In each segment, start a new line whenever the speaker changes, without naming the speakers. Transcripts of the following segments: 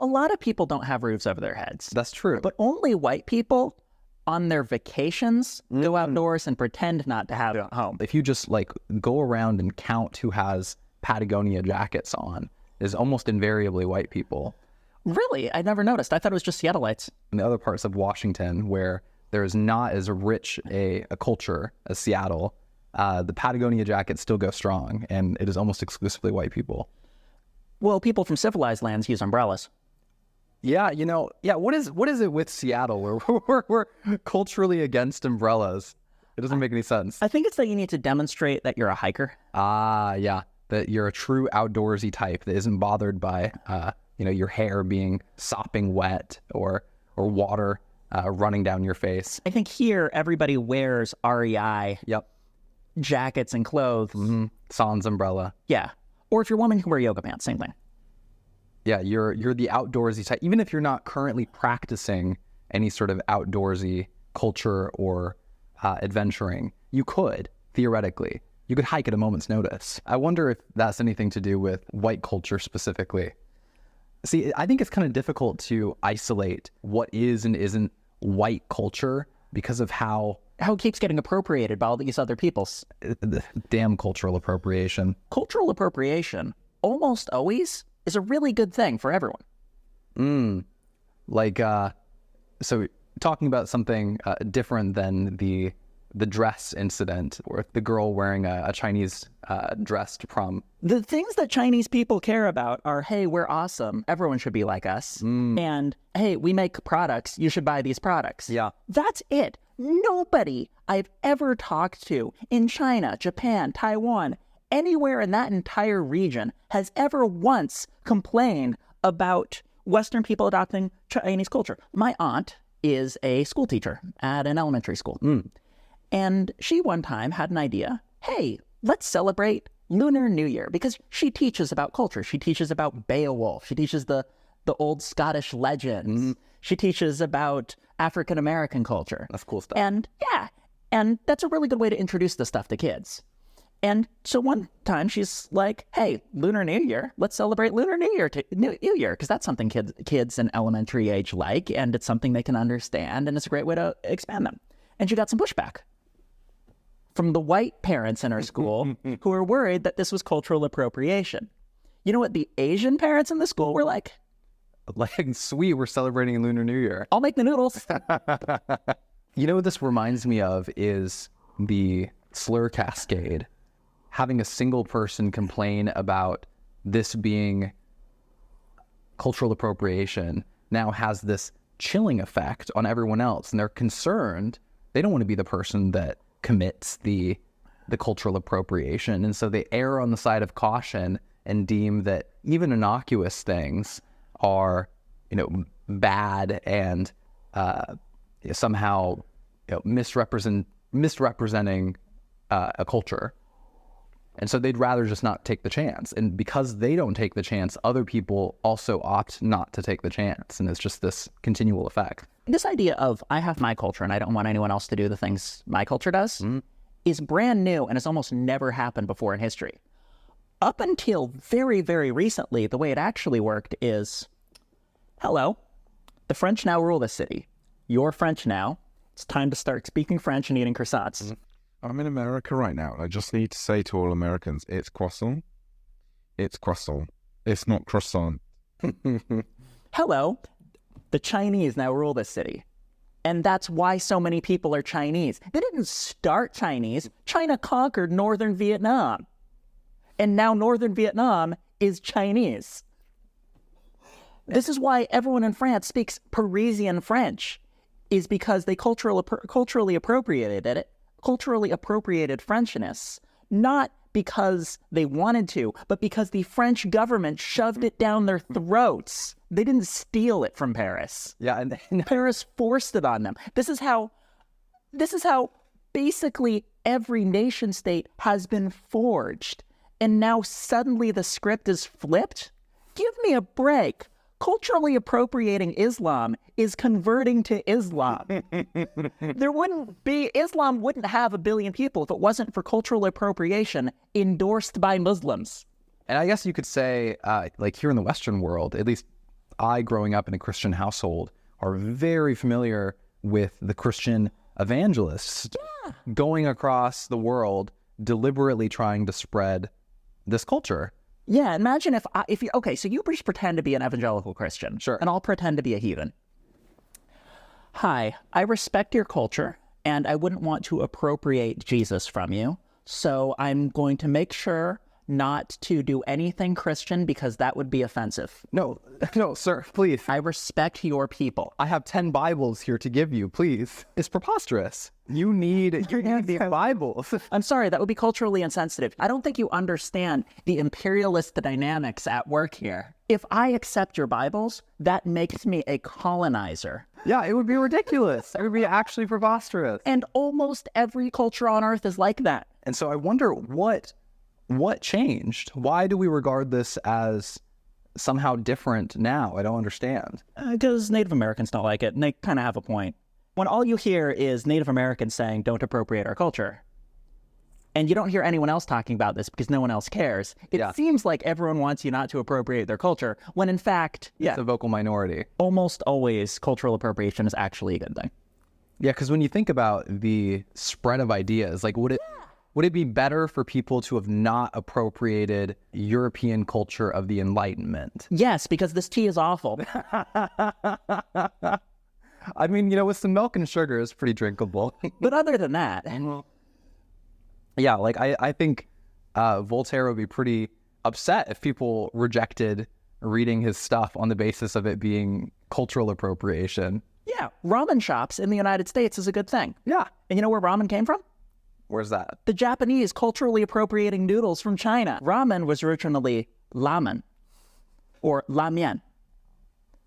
A lot of people don't have roofs over their heads.
That's true.
But only white people on their vacations go outdoors and pretend not to have it at home.
If you just like go around and count who has Patagonia jackets on, is almost invariably white people.
Really? I never noticed. I thought it was just Seattleites.
In the other parts of Washington where there is not as rich a culture as Seattle, the Patagonia jackets still go strong, and it is almost exclusively white people.
Well, people from civilized lands use umbrellas.
Yeah, what is it with Seattle where we're culturally against umbrellas? It doesn't make any sense.
I think it's that you need to demonstrate that you're a hiker.
Yeah, that you're a true outdoorsy type that isn't bothered by, your hair being sopping wet or water running down your face.
I think here everybody wears REI jackets and clothes.
Mm-hmm. Sans umbrella.
Yeah. Or if you're a woman, you can wear yoga pants. Same thing.
Yeah, you're the outdoorsy type. Even if you're not currently practicing any sort of outdoorsy culture or adventuring, you could, theoretically. You could hike at a moment's notice. I wonder if that's anything to do with white culture specifically. See, I think it's kind of difficult to isolate what is and isn't white culture because of how
it keeps getting appropriated by all these other peoples.
The damn cultural appropriation.
Cultural appropriation almost always is a really good thing for everyone.
So talking about something different than the dress incident, or the girl wearing a Chinese dress to prom.
The things that Chinese people care about are, hey, we're awesome, everyone should be like us, and hey, we make products, you should buy these products.
Yeah.
That's it. Nobody I've ever talked to in China, Japan, Taiwan, anywhere in that entire region has ever once complained about Western people adopting Chinese culture. My aunt is a school teacher at an elementary school. And she one time had an idea, hey, let's celebrate Lunar New Year, because she teaches about culture. She teaches about Beowulf. She teaches the old Scottish legends. She teaches about African-American culture.
That's cool stuff.
And that's a really good way to introduce this stuff to kids. And so one time she's like, hey, Lunar New Year, let's celebrate Lunar New Year, because that's something kids in elementary age like, and it's something they can understand, and it's a great way to expand them. And she got some pushback from the white parents in her school who were worried that this was cultural appropriation. You know what the Asian parents in the school were like?
Like, sweet, we're celebrating Lunar New Year.
I'll make the noodles.
You know what this reminds me of is the slur cascade. Having a single person complain about this being cultural appropriation now has this chilling effect on everyone else, and they're concerned. They don't want to be the person that commits the cultural appropriation, and so they err on the side of caution and deem that even innocuous things are, bad and somehow misrepresenting a culture. And so they'd rather just not take the chance. And because they don't take the chance, other people also opt not to take the chance. And it's just this continual effect.
This idea of I have my culture and I don't want anyone else to do the things my culture does is brand new and has almost never happened before in history. Up until very, very recently, the way it actually worked is, hello, the French now rule this city. You're French now. It's time to start speaking French and eating croissants.
I'm in America right now, and I just need to say to all Americans, it's croissant. It's croissant. It's not croissant.
Hello, the Chinese now rule this city. And that's why so many people are Chinese. They didn't start Chinese. China conquered northern Vietnam. And now northern Vietnam is Chinese. This is why everyone in France speaks Parisian French, is because they culturally appropriated it. Culturally appropriated Frenchness, not because they wanted to, but because the French government shoved it down their throats. They didn't steal it from Paris.
Yeah, and
Paris forced it on them. This is how basically every nation state has been forged. And now suddenly the script is flipped? Give me a break. Culturally appropriating Islam is converting to Islam. Islam wouldn't have 1 billion people if it wasn't for cultural appropriation endorsed by Muslims.
I guess you could say, like here in the Western world, at least I, growing up in a Christian household, are very familiar with the Christian evangelists going across the world, deliberately trying to spread this culture.
Yeah, imagine if you, okay, so you just pretend to be an evangelical Christian.
Sure.
And I'll pretend to be a heathen. Hi, I respect your culture, and I wouldn't want to appropriate Jesus from you. So I'm going to make sure not to do anything Christian because that would be offensive.
No, sir, please.
I respect your people.
I have 10 Bibles here to give you, please. It's preposterous. You need these Bibles.
I'm sorry, that would be culturally insensitive. I don't think you understand the imperialist dynamics at work here. If I accept your Bibles, that makes me a colonizer.
Yeah, it would be ridiculous. It would be actually preposterous.
And almost every culture on earth is like that.
And so I wonder what changed? Why do we regard this as somehow different now? I don't understand.
Because Native Americans don't like it, and they kind of have a point. When all you hear is Native Americans saying, don't appropriate our culture, and you don't hear anyone else talking about this because no one else cares, it seems like everyone wants you not to appropriate their culture, when in fact,
It's a vocal minority.
almost always cultural appropriation is actually a good thing.
Yeah, because when you think about the spread of ideas, like would it be better for people to have not appropriated European culture of the Enlightenment?
Yes, because this tea is awful.
I mean, with some milk and sugar, it's pretty drinkable.
But other than that,
Yeah, like I think Voltaire would be pretty upset if people rejected reading his stuff on the basis of it being cultural appropriation.
yeah, ramen shops in the United States is a good thing.
Yeah.
And you know where ramen came from?
Where's that?
The Japanese culturally appropriating noodles from China. Ramen was originally ramen, or lamian,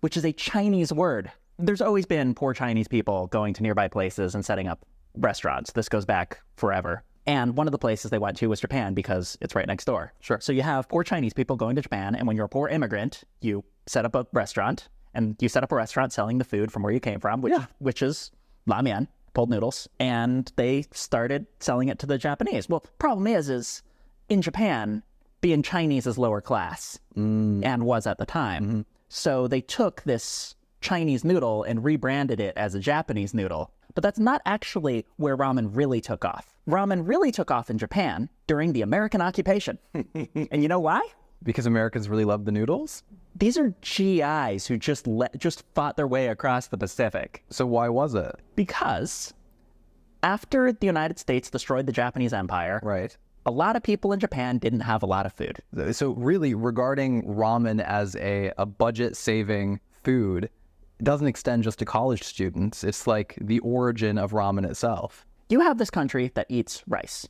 which is a Chinese word. There's always been poor Chinese people going to nearby places and setting up restaurants. This goes back forever. And one of the places they went to was Japan because it's right next door.
Sure.
So you have poor Chinese people going to Japan, and when you're a poor immigrant, you set up a restaurant, and you set up a restaurant selling the food from where you came from, which is lamian, pulled noodles, and they started selling it to the Japanese. Well, problem is in Japan, being Chinese is lower class, and was at the time.
Mm-hmm.
So they took this Chinese noodle and rebranded it as a Japanese noodle. But that's not actually where ramen really took off. Ramen really took off in Japan during the American occupation. And you know why?
Because Americans really love the noodles?
These are GIs who just fought their way across the Pacific.
So why was it?
Because after the United States destroyed the Japanese Empire,
Right.
a lot of people in Japan didn't have a lot of food.
So really, regarding ramen as a budget-saving food, it doesn't extend just to college students. It's like the origin of ramen itself.
You have this country that eats rice.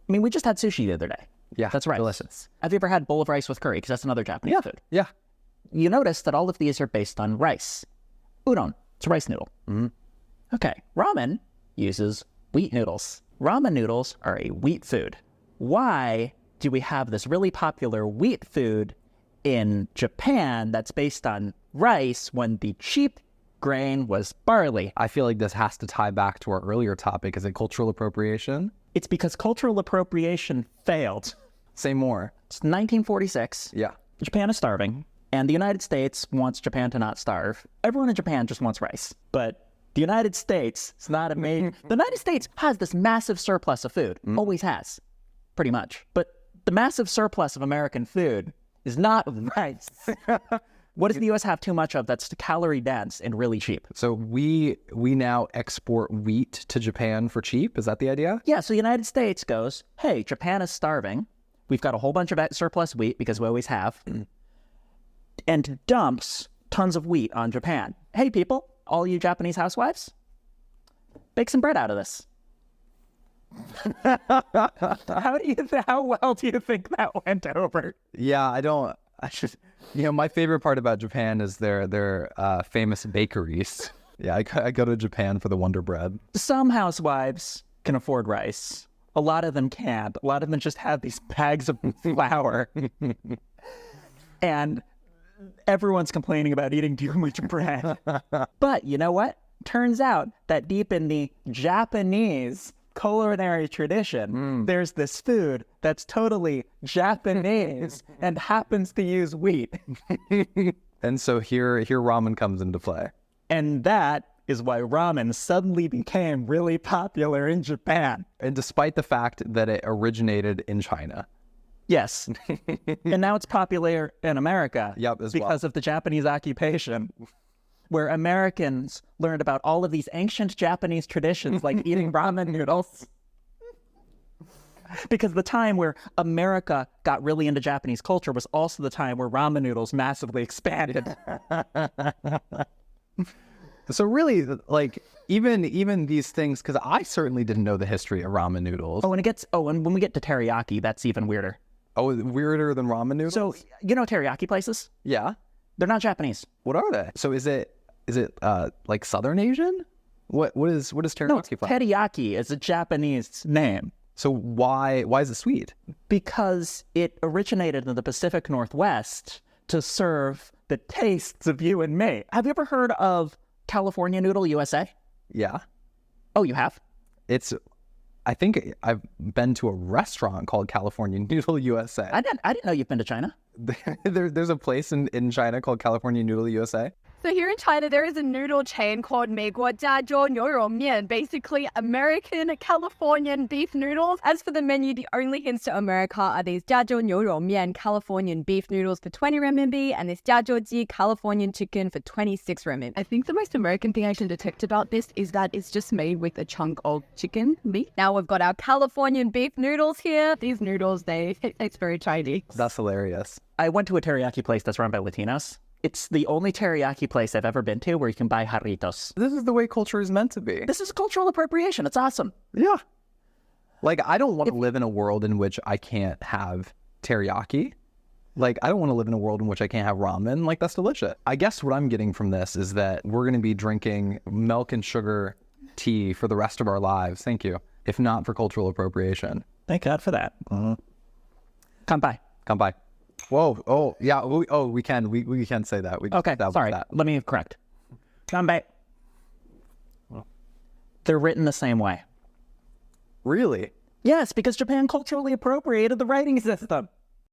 I mean, we just had sushi the other day.
Yeah,
That's rice.
delicious.
Have you ever had bowl of rice with curry? Because that's another Japanese food.
Yeah.
You notice that all of these are based on rice. Udon, it's a rice noodle.
Mm-hmm.
Okay, ramen uses wheat noodles. Ramen noodles are a wheat food. Why do we have this really popular wheat food in Japan that's based on rice when the cheap grain was barley?
I feel like this has to tie back to our earlier topic. Is it cultural appropriation?
It's because cultural appropriation failed.
Say more.
It's 1946.
Yeah.
Japan is starving, and the United States wants Japan to not starve. Everyone in Japan just wants rice. But the United States is not a major... The United States has this massive surplus of food. Always has. Pretty much. But the massive surplus of American food is not rice. What does the U.S. have too much of that's calorie dense and really cheap?
So we now export wheat to Japan for cheap? Is that the idea?
Yeah, so the United States goes, hey, Japan is starving. We've got a whole bunch of surplus wheat because we always have. And dumps tons of wheat on Japan. Hey, people, all you Japanese housewives, bake some bread out of this. How well do you think that went over?
Yeah, my favorite part about Japan is their famous bakeries. Yeah, I go to Japan for the Wonder Bread.
Some housewives can afford rice. A lot of them can't. A lot of them just have these bags of flour. And everyone's complaining about eating too much bread. But you know what? Turns out that deep in the Japanese culinary tradition, there's this food that's totally Japanese and happens to use wheat.
And so here ramen comes into play.
And that is why ramen suddenly became really popular in Japan.
And despite the fact that it originated in China.
Yes. And now it's popular in America
As
because of the Japanese occupation, where Americans learned about all of these ancient Japanese traditions like eating ramen noodles. Because the time where America got really into Japanese culture was also the time where ramen noodles massively expanded.
So really, like, even these things, because I certainly didn't know the history of ramen noodles.
And when we get to teriyaki, that's even weirder.
Oh, weirder than ramen noodles?
So, you know teriyaki places?
Yeah.
They're not Japanese.
What are they? So is it like Southern Asian? What is teriyaki?
No, teriyaki is a Japanese name.
So why is it sweet?
Because it originated in the Pacific Northwest to serve the tastes of you and me. Have you ever heard of California Noodle USA?
Yeah.
Oh, you have?
I think I've been to a restaurant called California Noodle USA.
I didn't know you've been to China.
There's a place in China called California Noodle USA.
So here in China, there is a noodle chain called 美国加州牛肉面, basically American Californian beef noodles. As for the menu, the only hints to America are these 加州牛肉面 Californian beef noodles for 20 renminbi and this 加州鸡 Californian chicken for 26 renminbi.
I think the most American thing I can detect about this is that it's just made with a chunk of chicken meat.
Now we've got our Californian beef noodles here.
These noodles, it's very tiny.
That's hilarious.
I went to a teriyaki place that's run by Latinos. It's the only teriyaki place I've ever been to where you can buy jarritos.
This is the way culture is meant to be.
This is cultural appropriation. It's awesome.
Yeah. Like, I don't want to live in a world in which I can't have teriyaki. Like, I don't want to live in a world in which I can't have ramen. Like, that's delicious. I guess what I'm getting from this is that we're going to be drinking milk and sugar tea for the rest of our lives. Thank you. If not for cultural appropriation.
Thank God for that. Kanpai.
Kanpai. Whoa. Oh, yeah. We can say that. We just
Okay,
established
sorry.
that.
Let me correct. Kanpai. They're written the same way.
Really?
Yes, because Japan culturally appropriated the writing system.